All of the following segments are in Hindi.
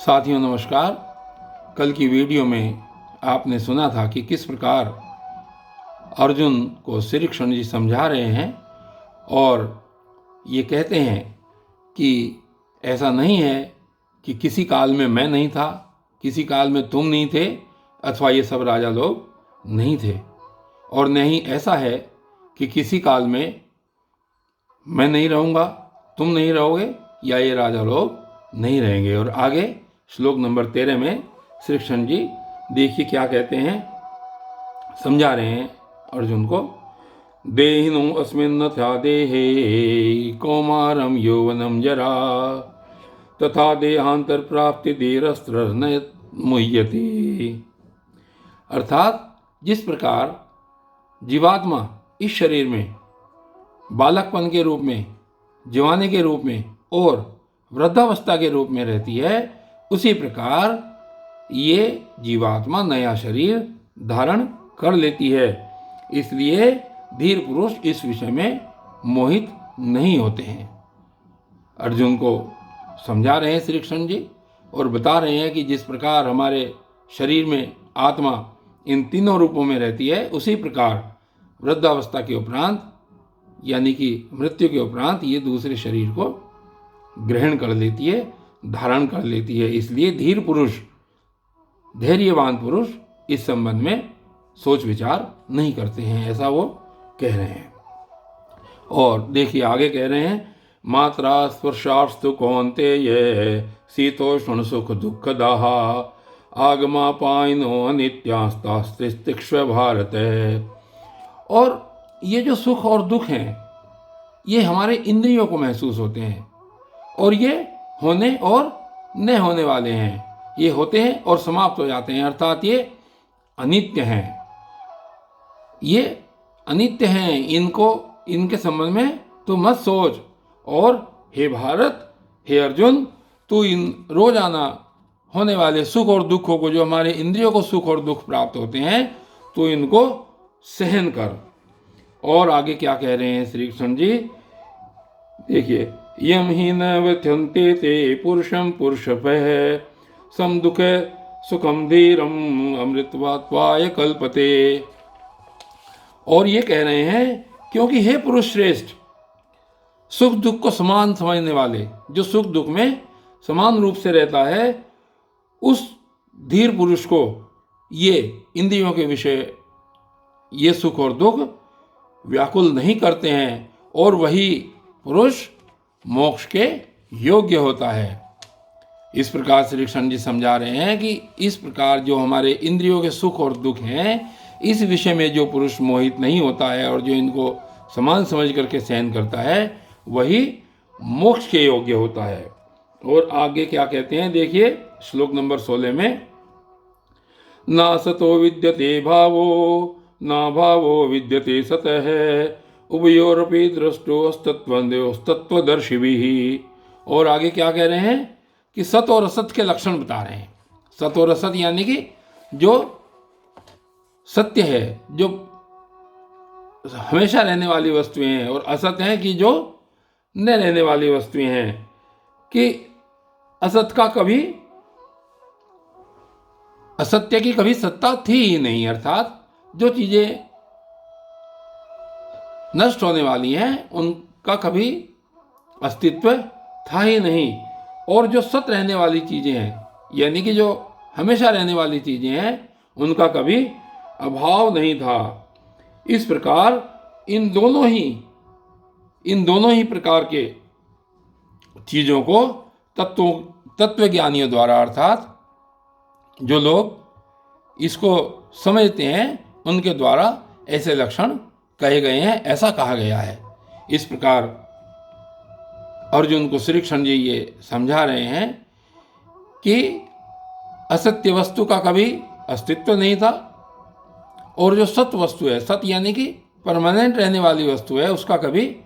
साथियों नमस्कार। कल की वीडियो में आपने सुना था कि किस प्रकार अर्जुन को श्री कृष्ण जी समझा रहे हैं और ये कहते हैं कि ऐसा नहीं है कि किसी काल में मैं नहीं था, किसी काल में तुम नहीं थे, अथवा ये सब राजा लोग नहीं थे, और न ही ऐसा है कि किसी काल में मैं नहीं रहूँगा, तुम नहीं रहोगे, या ये राजा लोग नहीं रहेंगे। और आगे श्लोक नंबर 13 में श्री कृष्ण जी देखिए क्या कहते हैं, समझा रहे हैं अर्जुन को। देहिनो अस्मिन् तथा देहे कौमारम यौवनम जरा तथा देहांतर प्राप्ति धीरस्त्र न मुह्यते। अर्थात जिस प्रकार जीवात्मा इस शरीर में बालकपन के रूप में, जवानी के रूप में और वृद्धावस्था के रूप में रहती है, उसी प्रकार ये जीवात्मा नया शरीर धारण कर लेती है। इसलिए धीर पुरुष इस विषय में मोहित नहीं होते हैं। अर्जुन को समझा रहे हैं श्री कृष्ण जी और बता रहे हैं कि जिस प्रकार हमारे शरीर में आत्मा इन तीनों रूपों में रहती है, उसी प्रकार वृद्धावस्था के उपरांत यानी कि मृत्यु के उपरांत ये दूसरे शरीर को ग्रहण कर लेती है, धारण कर लेती है। इसलिए धीर पुरुष, धैर्यवान पुरुष इस संबंध में सोच विचार नहीं करते हैं, ऐसा वो कह रहे हैं। और देखिए आगे कह रहे हैं, मात्रा स्पर्शास्तु कौन्तेय शीतोष्ण सुख दुःखदाः आगमापायनो अनित्यास्तास्तिक्ष्व भारत। और ये जो सुख और दुख हैं, ये हमारे इंद्रियों को महसूस होते हैं और ये होने और न होने वाले हैं। ये होते हैं और समाप्त हो जाते हैं, अर्थात ये अनित्य हैं। ये अनित्य हैं, इनके संबंध में तू मत सोच। और हे भारत, हे अर्जुन, तू इन रोजाना होने वाले सुख और दुखों को, जो हमारे इंद्रियों को सुख और दुख प्राप्त होते हैं, तो इनको सहन कर। और आगे क्या कह रहे हैं श्री कृष्ण जी, देखिए, यम ही न व्यथ्यन्ते ते पुरुषम पुरुषभः सम दुख सुखम धीरम अमृतवात्वाय कल्पते। और ये कह रहे हैं क्योंकि हे पुरुष श्रेष्ठ, सुख दुख को समान समझने वाले, जो सुख दुख में समान रूप से रहता है, उस धीर पुरुष को ये इंद्रियों के विषय, ये सुख और दुख व्याकुल नहीं करते हैं, और वही पुरुष मोक्ष के योग्य होता है। इस प्रकार श्री कृष्ण जी समझा रहे हैं कि इस प्रकार जो हमारे इंद्रियों के सुख और दुख हैं, इस विषय में जो पुरुष मोहित नहीं होता है और जो इनको समान समझ करके सहन करता है, वही मोक्ष के योग्य होता है। और आगे क्या कहते हैं, देखिए श्लोक नंबर 16 में, ना सतो विद्यते भावो ना भावो विद्यते सतः उभयोरपि दृष्टोस्तत्वदर्शिभिः। और आगे क्या कह रहे हैं कि सत और असत के लक्षण बता रहे हैं। सत और असत यानी कि जो सत्य है, जो हमेशा रहने वाली वस्तुएं हैं, और असत हैं कि जो न रहने वाली वस्तुएं हैं, कि असत का कभी, असत्य की कभी सत्ता थी ही नहीं। अर्थात जो चीजें नष्ट होने वाली हैं, उनका कभी अस्तित्व था ही नहीं। और जो सत रहने वाली चीजें हैं, यानी कि जो हमेशा रहने वाली चीजें हैं, उनका कभी अभाव नहीं था। इस प्रकार इन दोनों ही प्रकार के चीजों को तत्वज्ञानियों द्वारा, अर्थात जो लोग इसको समझते हैं, उनके द्वारा ऐसे लक्षण कहे गए हैं, ऐसा कहा गया है। इस प्रकार अर्जुन को श्री कृष्ण जी ये समझा रहे हैं कि असत्य वस्तु का कभी अस्तित्व नहीं था, और जो सत्य वस्तु है, सत्य यानी कि परमानेंट रहने वाली वस्तु है, उसका कभी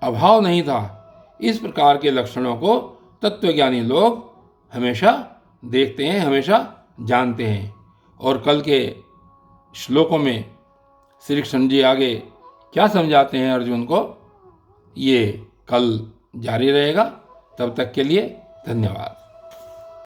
अभाव नहीं था। इस प्रकार के लक्षणों को तत्वज्ञानी लोग हमेशा देखते हैं, हमेशा जानते हैं। और कल के श्लोकों में श्री कृष्ण जी आगे क्या समझाते हैं अर्जुन को, ये कल जारी रहेगा। तब तक के लिए धन्यवाद।